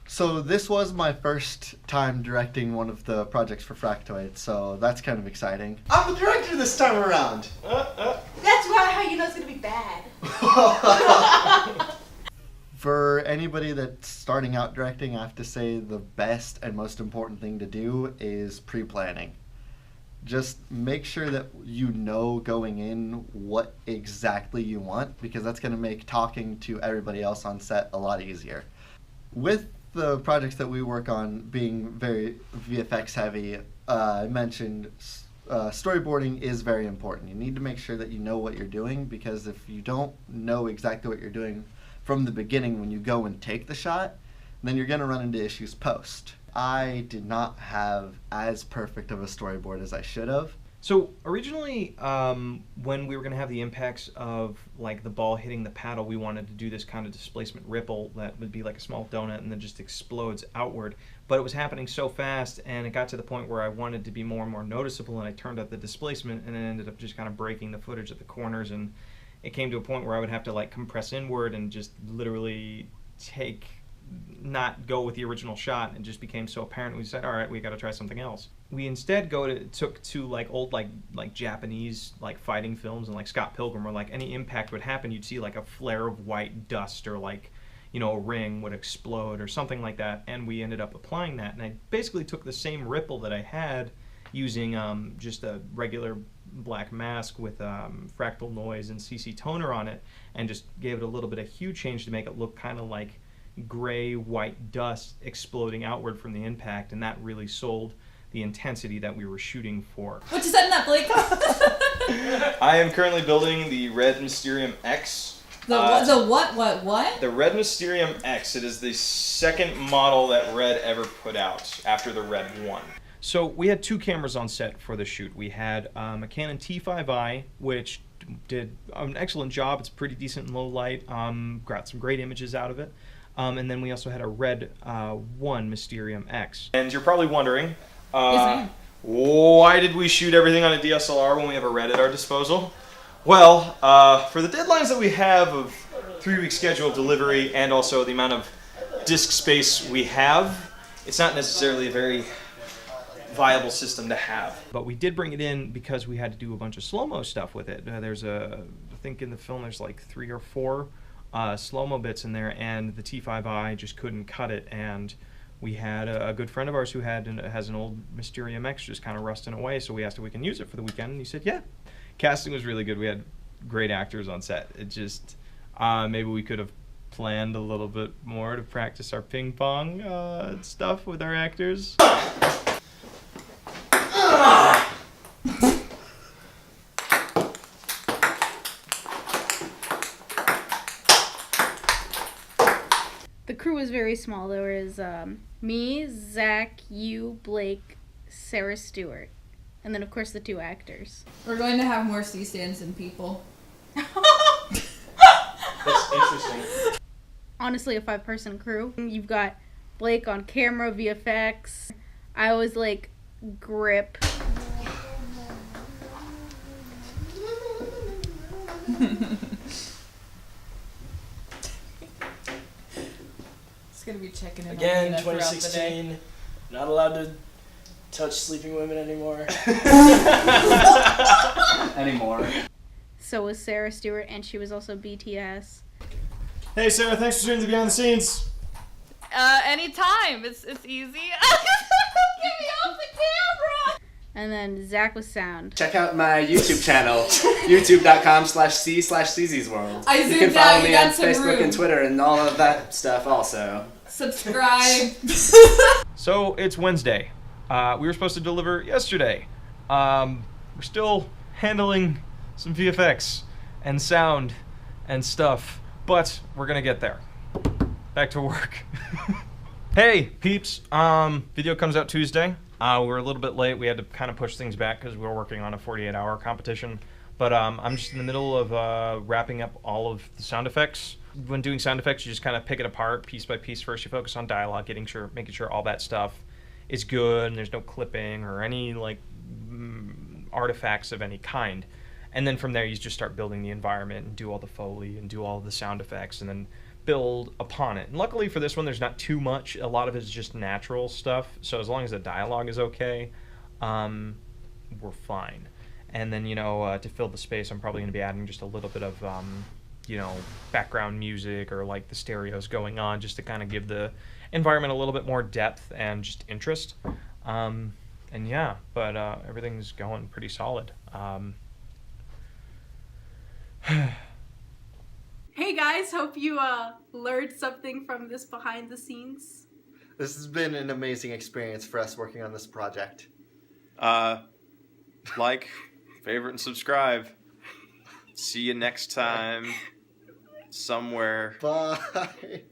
So this was my first time directing one of the projects for Fractoid, so that's kind of exciting. I'm the director this time around. That's why how you know it's gonna be bad. For anybody that's starting out directing, I have to say the best and most important thing to do is pre-planning. Just make sure that you know going in what exactly you want, because that's going to make talking to everybody else on set a lot easier. With the projects that we work on being very VFX heavy, I mentioned storyboarding is very important. You need to make sure that you know what you're doing, because if you don't know exactly what you're doing from the beginning when you go and take the shot, then you're going to run into issues post. I did not have as perfect of a storyboard as I should have. So originally, when we were going to have the impacts of like the ball hitting the paddle, we wanted to do this kind of displacement ripple that would be like a small donut and then just explodes outward. But it was happening so fast, and it got to the point where I wanted to be more and more noticeable, and I turned up the displacement, and it ended up just kind of breaking the footage at the corners, and it came to a point where I would have to like compress inward and just literally not go with the original shot, and just became so apparent. We said, all right, we got to try something else. We instead took to like old like Japanese like fighting films, and like Scott Pilgrim, where like any impact would happen, you'd see like a flare of white dust, or like, you know, a ring would explode or something like that. And we ended up applying that, and I basically took the same ripple that I had using just a regular black mask with fractal noise and CC toner on it, and just gave it a little bit of hue change to make it look kind of like gray white dust exploding outward from the impact, and that really sold the intensity that we were shooting for. What you setting up, Blake? I am currently building the Red Mysterium X. The what? The Red Mysterium X. It is the second model that Red ever put out after the Red 1. So we had two cameras on set for the shoot. We had a Canon T5i, which did an excellent job. It's pretty decent in low light. Got some great images out of it. And then we also had a Red 1 Mysterium X. And you're probably wondering, why did we shoot everything on a DSLR when we have a Red at our disposal? Well, for the deadlines that we have of 3-week schedule of delivery, and also the amount of disk space we have, it's not necessarily a very viable system to have. But we did bring it in because we had to do a bunch of slow-mo stuff with it. I think in the film there's like 3 or 4 slow-mo bits in there, and the T5i just couldn't cut it. And we had a good friend of ours who has an old Mysterium X just kind of rusting away, so we asked if we can use it for the weekend, and he said yeah. Casting was really good. We had great actors on set. It just maybe we could have planned a little bit more to practice our ping pong stuff with our actors. The crew was very small. There was me, Zach, you, Blake, Sarah Stewart, and then of course the 2 actors. We're going to have more C-stands than people. That's interesting. Honestly, a 5-person crew. You've got Blake on camera, VFX. I was like grip. Gonna be checking in Again, on Nina 2016. Not allowed to touch sleeping women anymore. Anymore. So was Sarah Stewart, and she was also BTS. Hey Sarah, thanks for doing the behind the scenes. Anytime. It's easy. Get me off the camera! And then Zach was sound. Check out my YouTube channel, youtube.com/c/czworld. I You can zoomed out, follow you me got on some Facebook room. and Twitter and all of that stuff also. Subscribe. So it's Wednesday. We were supposed to deliver yesterday. We're still handling some VFX and sound and stuff, but we're gonna get there. Back to work. Hey peeps, video comes out Tuesday. We're a little bit late. We had to kind of push things back because we were working on a 48-hour competition. But I'm just in the middle of wrapping up all of the sound effects. When doing sound effects, you just kind of pick it apart piece by piece. First, you focus on dialogue, making sure all that stuff is good and there's no clipping or any like artifacts of any kind. And then from there, you just start building the environment and do all the Foley and do all the sound effects, and then build upon it. And luckily for this one, there's not too much. A lot of it is just natural stuff. So as long as the dialogue is okay, we're fine. And then, to fill the space, I'm probably going to be adding just a little bit of, background music or like the stereos going on just to kind of give the environment a little bit more depth and just interest. But everything's going pretty solid. Hey guys, hope you learned something from this behind the scenes. This has been an amazing experience for us working on this project. Like, favorite, and subscribe. See you next time. Somewhere. Bye.